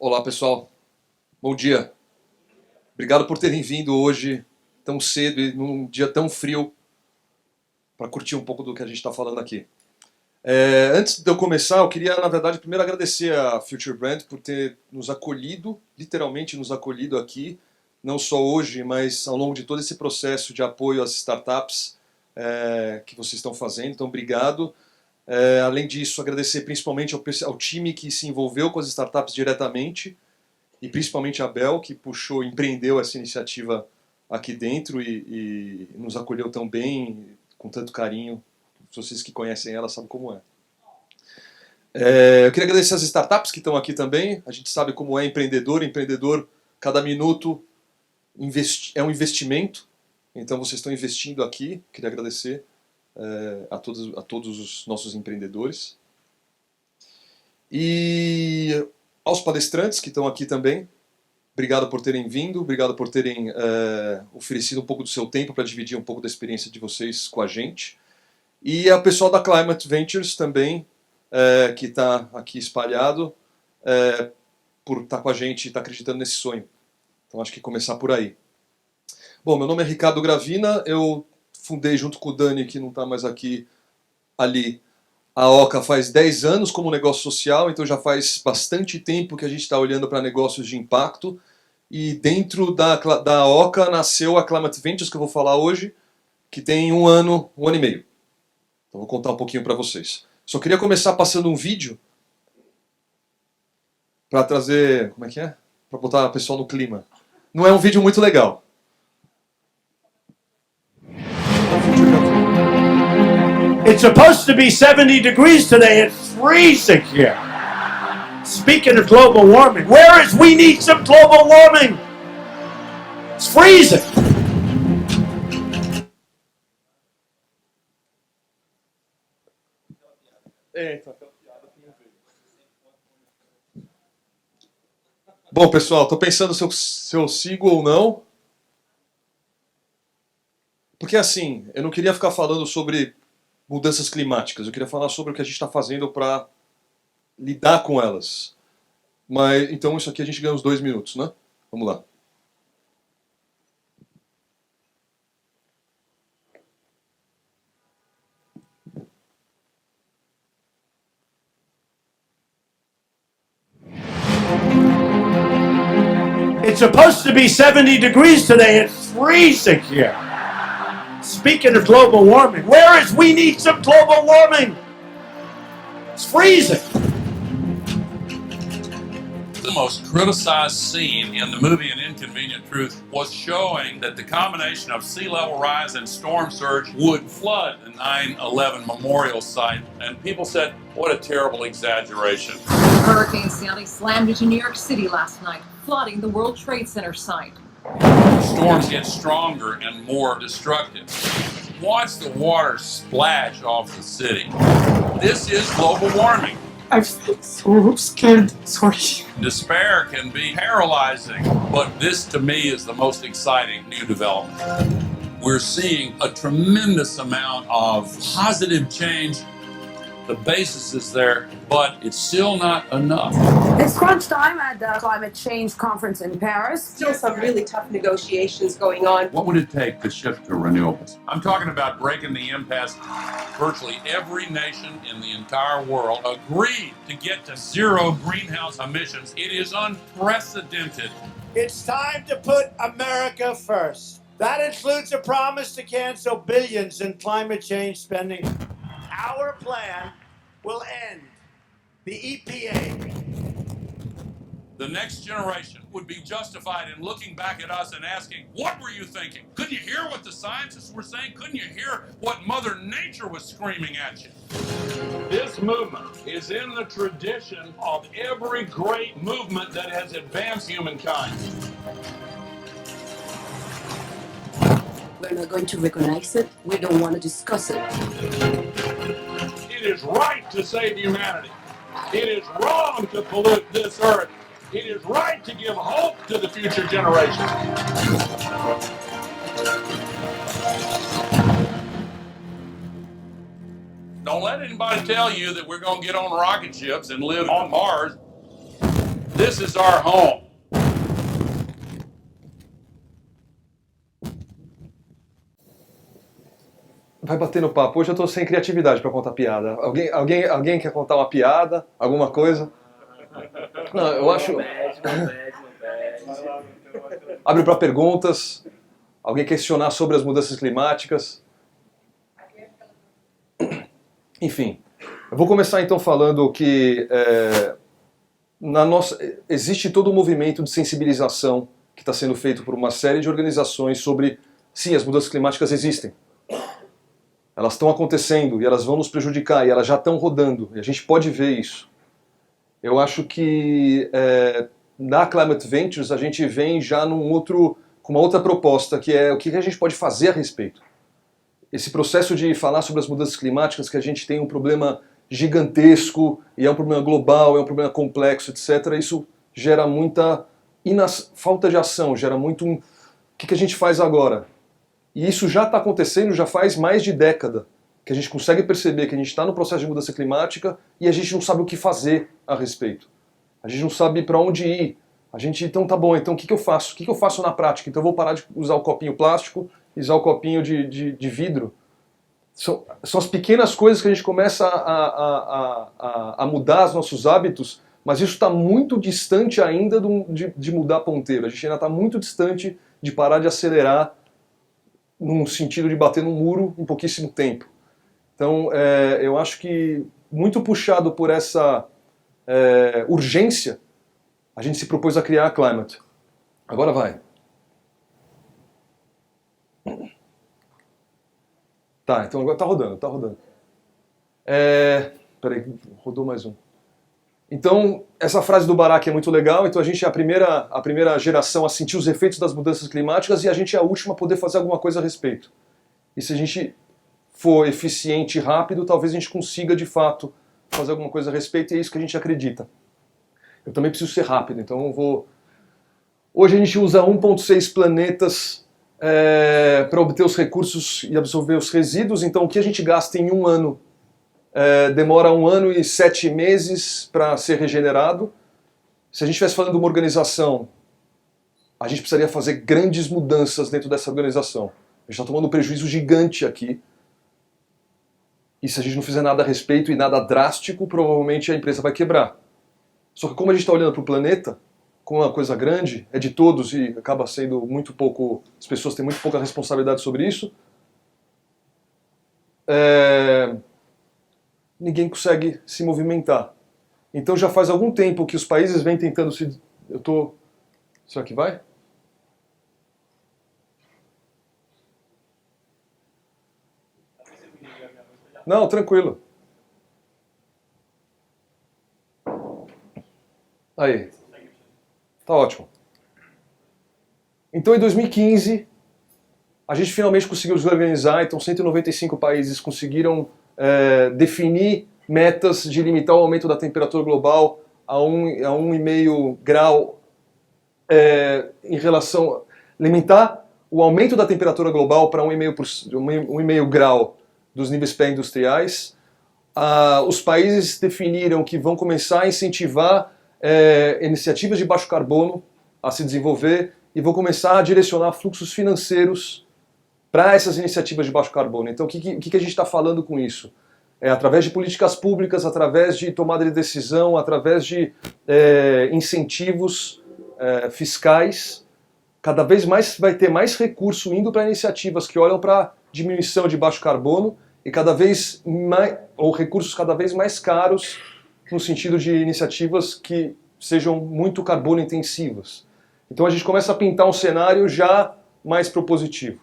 Olá, pessoal. Bom dia. Obrigado por terem vindo hoje tão cedo e num dia tão frio para curtir um pouco do que a gente está falando aqui. Antes de eu começar, eu queria, na verdade, primeiro agradecer a Future Brand por ter nos acolhido, literalmente nos acolhido aqui, não só hoje, mas ao longo de todo esse processo de apoio às startups que vocês estão fazendo. Então, obrigado. Além disso, agradecer principalmente ao time que se envolveu com as startups diretamente, e principalmente a Bel, que puxou, empreendeu essa iniciativa aqui dentro e nos acolheu tão bem, com tanto carinho. Vocês que conhecem ela sabem como é. Eu queria agradecer as startups que estão aqui também. A gente sabe como é empreendedor. Empreendedor, cada minuto é um investimento. Então vocês estão investindo aqui. Queria agradecer a todos os nossos empreendedores. E aos palestrantes que estão aqui também, obrigado por terem vindo, obrigado por terem oferecido um pouco do seu tempo para dividir um pouco da experiência de vocês com a gente. E ao pessoal da Climate Ventures também, que está aqui espalhado, por estar com a gente e estar acreditando nesse sonho. Então acho que começar por aí. Bom, meu nome é Ricardo Gravina, eu fundei junto com o Dani, que não está mais aqui, ali, a Oca faz 10 anos como negócio social, então já faz bastante tempo que a gente está olhando para negócios de impacto. E dentro da Oca nasceu a Climate Ventures, que eu vou falar hoje, que tem um ano e meio. Então vou contar um pouquinho para vocês. Só queria começar passando um vídeo para trazer, como é que é? Para botar o pessoal no clima. Não é um vídeo muito legal. It's supposed to be 70 degrees today. It's freezing here. Speaking of global warming, we need some global warming. It's freezing. Bom, pessoal, estou pensando se eu sigo ou não. Porque assim, eu não queria ficar falando sobre mudanças climáticas, eu queria falar sobre o que a gente está fazendo para lidar com elas. Mas então isso aqui a gente ganha uns 2 minutos, né? Vamos lá. It's supposed to be 70 degrees today. It's freezing here. Speaking of global warming, we need some global warming. It's freezing. The most criticized scene in the movie An Inconvenient Truth was showing that the combination of sea level rise and storm surge would flood the 9/11 memorial site. And people said, what a terrible exaggeration. Hurricane Sally slammed into New York City last night, flooding the World Trade Center site. Storms get stronger and more destructive. Watch the water splash off the city. This is global warming. I feel so scared. Sorry. Despair can be paralyzing, but this to me is the most exciting new development. We're seeing a tremendous amount of positive change. The basis is there, but it's still not enough. It's crunch time at the climate change conference in Paris. Still some really tough negotiations going on. What would it take to shift to renewables? I'm talking about breaking the impasse. Virtually every nation in the entire world agreed to get to zero greenhouse emissions. It is unprecedented. It's time to put America first. That includes a promise to cancel billions in climate change spending. Our plan will end the EPA. The next generation would be justified in looking back at us and asking, what were you thinking? Couldn't you hear what the scientists were saying? Couldn't you hear what Mother Nature was screaming at you? This movement is in the tradition of every great movement that has advanced humankind. We're not going to recognize it. We don't want to discuss it. It is right to save humanity. It is wrong to pollute this earth. It is right to give hope to the future generations. Don't let anybody tell you that we're going to get on rocket ships and live on Mars. This is our home. Vai batendo papo. Hoje eu tô sem criatividade para contar piada. Alguém quer contar uma piada? Alguma coisa? Não, eu acho... Abre para perguntas. Alguém questionar sobre as mudanças climáticas? Enfim, eu vou começar então falando que existe todo um movimento de sensibilização que está sendo feito por uma série de organizações sobre, sim, as mudanças climáticas existem. Elas estão acontecendo e elas vão nos prejudicar e elas já estão rodando e a gente pode ver isso. Eu acho que na Climate Ventures a gente vem já com uma outra proposta, que é o que a gente pode fazer a respeito. Esse processo de falar sobre as mudanças climáticas, que a gente tem um problema gigantesco, e é um problema global, é um problema complexo, etc., isso gera muita falta de ação, gera muito o que a gente faz agora? E isso já está acontecendo já faz mais de década, que a gente consegue perceber que a gente está no processo de mudança climática e a gente não sabe o que fazer a respeito. A gente não sabe para onde ir. Então tá bom, então o que eu faço? O que eu faço na prática? Então eu vou parar de usar o copinho plástico, usar o copinho de vidro. São as pequenas coisas que a gente começa a mudar os nossos hábitos, mas isso está muito distante ainda de mudar ponteiro. A gente ainda está muito distante de parar de acelerar num sentido de bater num muro em pouquíssimo tempo. Então eu acho que muito puxado por essa urgência, a gente se propôs a criar a Climate. Agora vai. Tá, então agora tá rodando. Peraí, rodou mais um. Então, essa frase do Barack é muito legal, então a gente é a primeira geração a sentir os efeitos das mudanças climáticas e a gente é a última a poder fazer alguma coisa a respeito. E se a gente for eficiente e rápido, talvez a gente consiga de fato fazer alguma coisa a respeito e é isso que a gente acredita. Eu também preciso ser rápido, então eu vou... Hoje a gente usa 1,6 planetas para obter os recursos e absorver os resíduos, então o que a gente gasta em um ano demora 1 ano e 7 meses para ser regenerado. Se a gente estivesse falando de uma organização, a gente precisaria fazer grandes mudanças dentro dessa organização. A gente está tomando um prejuízo gigante aqui. E se a gente não fizer nada a respeito e nada drástico, provavelmente a empresa vai quebrar. Só que como a gente está olhando para o planeta, como uma coisa grande, é de todos e acaba sendo muito pouco... As pessoas têm muito pouca responsabilidade sobre isso. Ninguém consegue se movimentar. Então já faz algum tempo que os países vêm tentando se... Será que vai? Não, tranquilo. Aí. Tá ótimo. Então em 2015, a gente finalmente conseguiu se organizar, então 195 países conseguiram definir metas de limitar o aumento da temperatura global a 1,5 grau em relação... Limitar o aumento da temperatura global para 1,5 grau dos níveis pré-industriais. Os países definiram que vão começar a incentivar iniciativas de baixo carbono a se desenvolver e vão começar a direcionar fluxos financeiros para essas iniciativas de baixo carbono. Então, o que a gente está falando com isso? Através de políticas públicas, através de tomada de decisão, através de incentivos fiscais, cada vez mais vai ter mais recurso indo para iniciativas que olham para diminuição de baixo carbono e cada vez mais, ou recursos cada vez mais caros no sentido de iniciativas que sejam muito carbono intensivas. Então a gente começa a pintar um cenário já mais propositivo.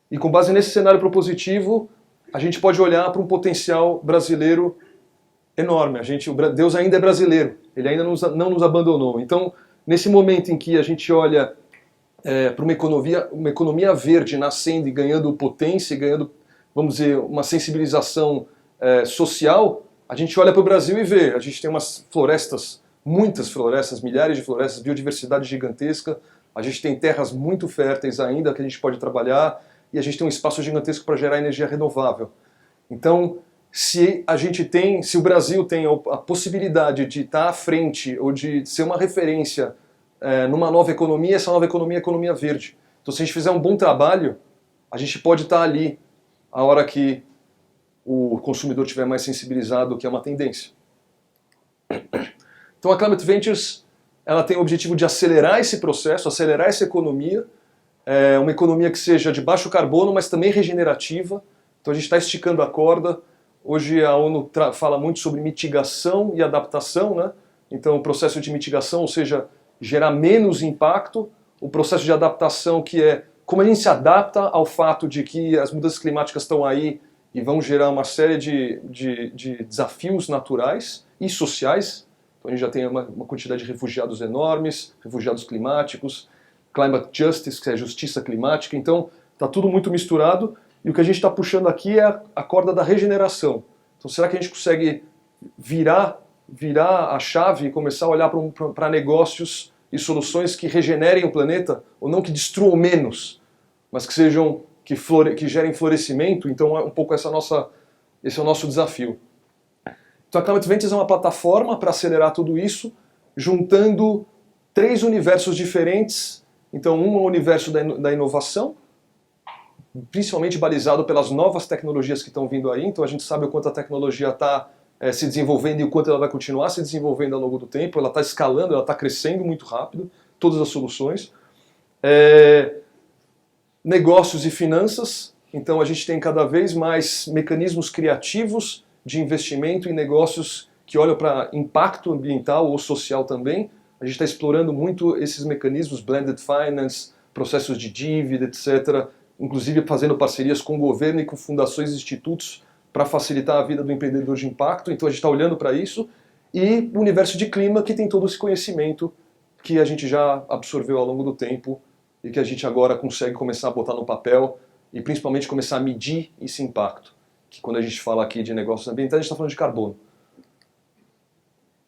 E com base nesse cenário propositivo, a gente pode olhar para um potencial brasileiro enorme. Deus ainda é brasileiro, Ele ainda não nos abandonou. Então, nesse momento em que a gente olha para uma economia verde nascendo e ganhando potência, e ganhando, vamos dizer, uma sensibilização social, a gente olha para o Brasil e vê, a gente tem umas florestas, muitas florestas, milhares de florestas, biodiversidade gigantesca, a gente tem terras muito férteis ainda que a gente pode trabalhar, e a gente tem um espaço gigantesco para gerar energia renovável. Então, se o Brasil tem a possibilidade de estar à frente ou de ser uma referência numa nova economia, essa nova economia é a economia verde. Então, se a gente fizer um bom trabalho, a gente pode estar ali a hora que o consumidor estiver mais sensibilizado, que é uma tendência. Então, a Climate Ventures ela tem o objetivo de acelerar esse processo, acelerar essa economia, uma economia que seja de baixo carbono, mas também regenerativa. Então, a gente está esticando a corda. Hoje a ONU fala muito sobre mitigação e adaptação, né? Então o processo de mitigação, ou seja, gerar menos impacto, o processo de adaptação que é como a gente se adapta ao fato de que as mudanças climáticas estão aí e vão gerar uma série de desafios naturais e sociais. Então a gente já tem uma quantidade de refugiados enormes, refugiados climáticos, climate justice, que é justiça climática, então está tudo muito misturado. E o que a gente está puxando aqui é a corda da regeneração. Então, será que a gente consegue virar a chave e começar a olhar para negócios e soluções que regenerem o planeta, ou não que destruam menos, mas que sejam que gerem florescimento? Então, é um pouco esse é o nosso desafio. Então, a Climate Ventures é uma plataforma para acelerar tudo isso, juntando 3 universos diferentes. Então, um é o universo da inovação, principalmente balizado pelas novas tecnologias que estão vindo aí. Então a gente sabe o quanto a tecnologia está se desenvolvendo e o quanto ela vai continuar se desenvolvendo ao longo do tempo. Ela está escalando, ela está crescendo muito rápido, todas as soluções. Negócios e finanças. Então a gente tem cada vez mais mecanismos criativos de investimento em negócios que olham para impacto ambiental ou social também. A gente está explorando muito esses mecanismos, blended finance, processos de dívida, etc., inclusive fazendo parcerias com o governo e com fundações e institutos para facilitar a vida do empreendedor de impacto. Então a gente está olhando para isso. E o universo de clima, que tem todo esse conhecimento que a gente já absorveu ao longo do tempo e que a gente agora consegue começar a botar no papel e principalmente começar a medir esse impacto. Que quando a gente fala aqui de negócios ambientais, a gente está falando de carbono.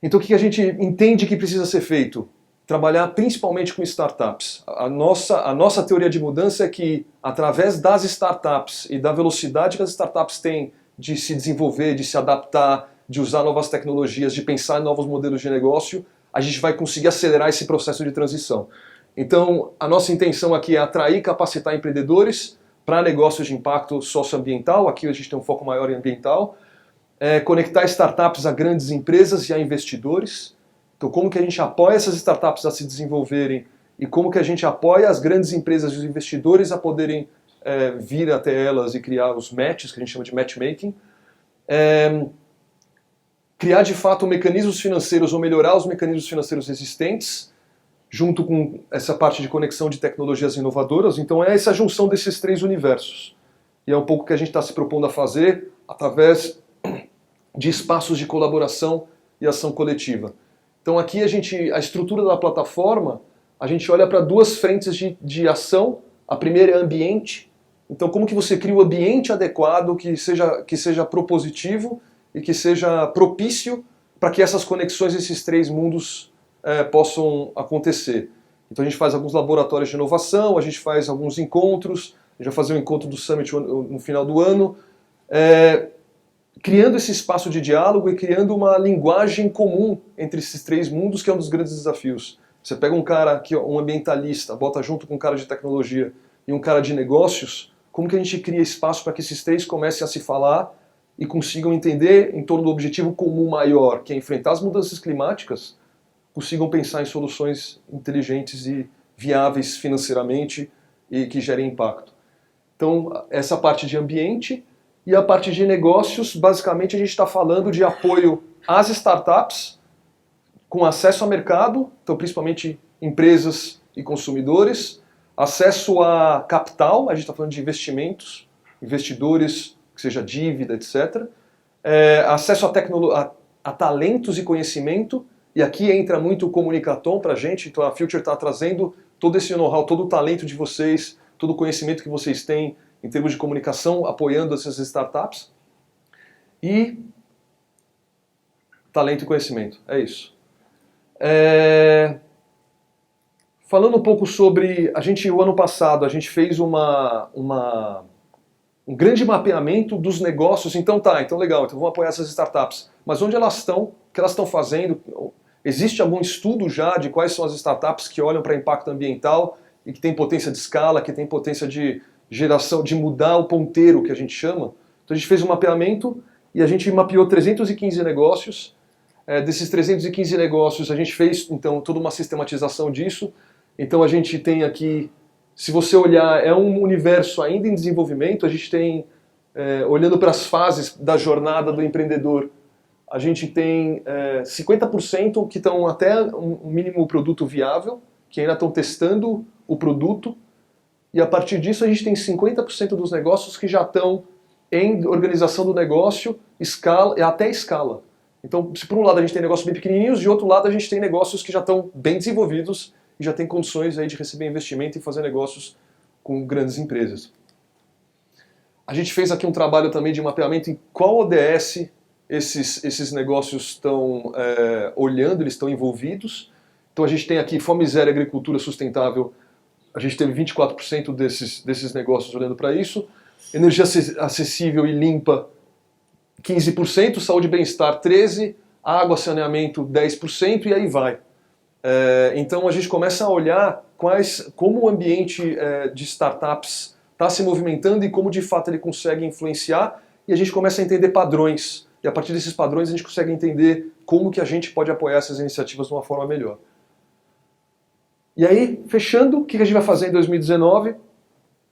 Então o que a gente entende que precisa ser feito? Trabalhar principalmente com startups. A nossa teoria de mudança é que, através das startups e da velocidade que as startups têm de se desenvolver, de se adaptar, de usar novas tecnologias, de pensar em novos modelos de negócio, a gente vai conseguir acelerar esse processo de transição. Então, a nossa intenção aqui é atrair e capacitar empreendedores para negócios de impacto socioambiental. Aqui a gente tem um foco maior em ambiental. Conectar startups a grandes empresas e a investidores. Então, como que a gente apoia essas startups a se desenvolverem e como que a gente apoia as grandes empresas e os investidores a poderem vir até elas e criar os matches, que a gente chama de matchmaking. Criar, de fato, mecanismos financeiros ou melhorar os mecanismos financeiros existentes, junto com essa parte de conexão de tecnologias inovadoras. Então, é essa junção desses 3 universos. E é um pouco que a gente está se propondo a fazer através de espaços de colaboração e ação coletiva. Então aqui a estrutura da plataforma, a gente olha para 2 frentes de ação. A primeira é ambiente. Então como que você cria um ambiente adequado, que seja propositivo e que seja propício para que essas conexões, esses 3 mundos possam acontecer. Então a gente faz alguns laboratórios de inovação, a gente faz alguns encontros, a gente vai fazer um encontro do Summit no final do ano, criando esse espaço de diálogo e criando uma linguagem comum entre esses 3 mundos, que é um dos grandes desafios. Você pega um cara, que é um ambientalista, bota junto com um cara de tecnologia e um cara de negócios, como que a gente cria espaço para que esses 3 comecem a se falar e consigam entender em torno do objetivo comum maior, que é enfrentar as mudanças climáticas, consigam pensar em soluções inteligentes e viáveis financeiramente e que gerem impacto. Então, essa parte de ambiente. E a parte de negócios, basicamente a gente está falando de apoio às startups com acesso ao mercado, então principalmente empresas e consumidores, acesso a capital, a gente está falando de investimentos, investidores, que seja dívida, etc. Acesso a talentos e conhecimento, e aqui entra muito o Comunicaton para a gente, então a Future está trazendo todo esse know-how, todo o talento de vocês, todo o conhecimento que vocês têm em termos de comunicação, apoiando essas startups. E talento e conhecimento, é isso. Falando um pouco sobre... o ano passado, a gente fez uma um grande mapeamento dos negócios. Então então legal, então vamos apoiar essas startups. Mas onde elas estão, o que elas estão fazendo? Existe algum estudo já de quais são as startups que olham para impacto ambiental e que tem potência de escala, que tem potência de geração, de mudar o ponteiro, que a gente chama? Então a gente fez um mapeamento e a gente mapeou 315 negócios. Desses 315 negócios a gente fez então toda uma sistematização disso. Então a gente tem aqui, se você olhar, é um universo ainda em desenvolvimento. A gente tem, olhando para as fases da jornada do empreendedor, a gente tem 50% que estão até um mínimo produto viável, que ainda estão testando o produto, e a partir disso a gente tem 50% dos negócios que já estão em organização do negócio, escala e até escala. Então, se por um lado a gente tem negócios bem pequenininhos, de outro lado a gente tem negócios que já estão bem desenvolvidos e já tem condições aí de receber investimento e fazer negócios com grandes empresas. A gente fez aqui um trabalho também de mapeamento em qual ODS esses negócios estão olhando, eles estão envolvidos. Então a gente tem aqui fome zero e agricultura sustentável, a gente teve 24% desses negócios olhando para isso. Energia acessível e limpa, 15%, saúde e bem-estar 13%, água, saneamento 10% e aí vai. Então a gente começa a olhar como o ambiente de startups está se movimentando e como de fato ele consegue influenciar, e a gente começa a entender padrões. E a partir desses padrões a gente consegue entender como que a gente pode apoiar essas iniciativas de uma forma melhor. E aí, fechando, o que a gente vai fazer em 2019?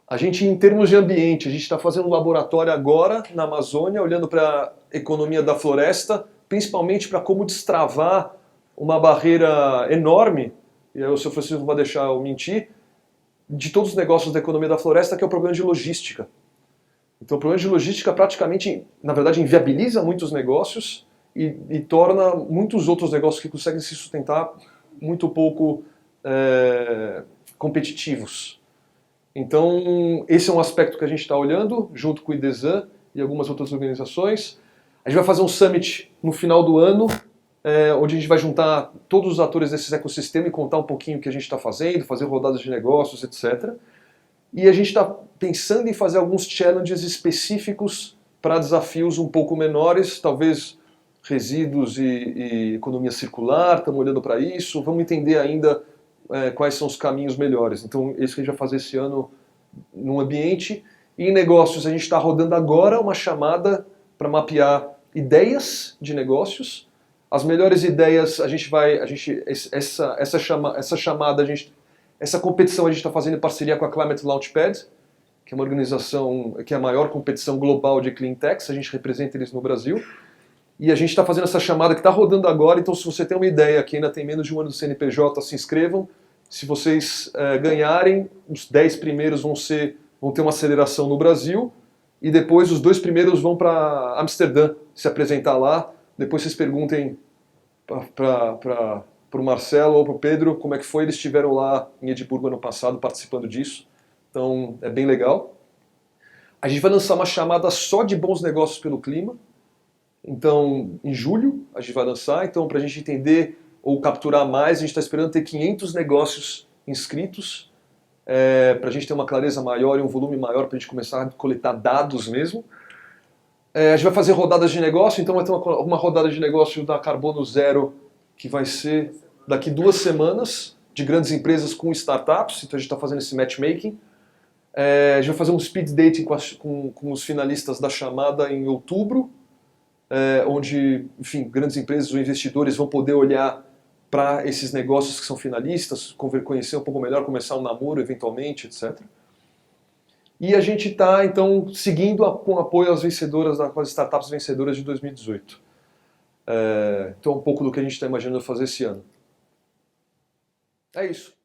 A gente, em termos de ambiente, a gente está fazendo um laboratório agora na Amazônia, olhando para a economia da floresta, principalmente para como destravar uma barreira enorme, e aí o Sr. Francisco não vai deixar eu mentir, de todos os negócios da economia da floresta, que é o problema de logística. Então o problema de logística praticamente, na verdade, inviabiliza muitos negócios e torna muitos outros negócios que conseguem se sustentar muito pouco competitivos. Então, esse é um aspecto que a gente está olhando, junto com o IDESAN e algumas outras organizações. A gente vai fazer um summit no final do ano, onde a gente vai juntar todos os atores desse ecossistema e contar um pouquinho o que a gente está fazendo, fazer rodadas de negócios, etc. E a gente está pensando em fazer alguns challenges específicos para desafios um pouco menores, talvez resíduos e economia circular, estamos olhando para isso, vamos entender ainda quais são os caminhos melhores. Então, isso que a gente vai fazer esse ano no ambiente. E em negócios, a gente está rodando agora uma chamada para mapear ideias de negócios. As melhores ideias, essa competição a gente está fazendo em parceria com a Climate Launchpad, que é uma organização que é a maior competição global de clean techs, a gente representa eles no Brasil. E a gente está fazendo essa chamada que está rodando agora, então se você tem uma ideia que ainda tem menos de um ano do CNPJ, se inscrevam. Se vocês ganharem, os 10 primeiros vão ter uma aceleração no Brasil, e depois os 2 primeiros vão para Amsterdã se apresentar lá. Depois vocês perguntem para o Marcelo ou para o Pedro como é que foi, eles estiveram lá em Edimburgo ano passado participando disso, então é bem legal. A gente vai lançar uma chamada só de bons negócios pelo clima, então em julho a gente vai lançar, então para a gente entender ou capturar mais, a gente está esperando ter 500 negócios inscritos, para a gente ter uma clareza maior e um volume maior para a gente começar a coletar dados mesmo. A gente vai fazer rodadas de negócio, então vai ter uma rodada de negócio da Carbono Zero, que vai ser daqui 2 semanas, de grandes empresas com startups, então a gente está fazendo esse matchmaking. A gente vai fazer um speed dating com os finalistas da chamada em outubro, onde, enfim, grandes empresas ou investidores vão poder olhar para esses negócios que são finalistas, conhecer um pouco melhor, começar um namoro eventualmente, etc. E a gente está, então, seguindo com apoio às vencedoras, às startups vencedoras de 2018. Então, um pouco do que a gente está imaginando fazer esse ano. É isso.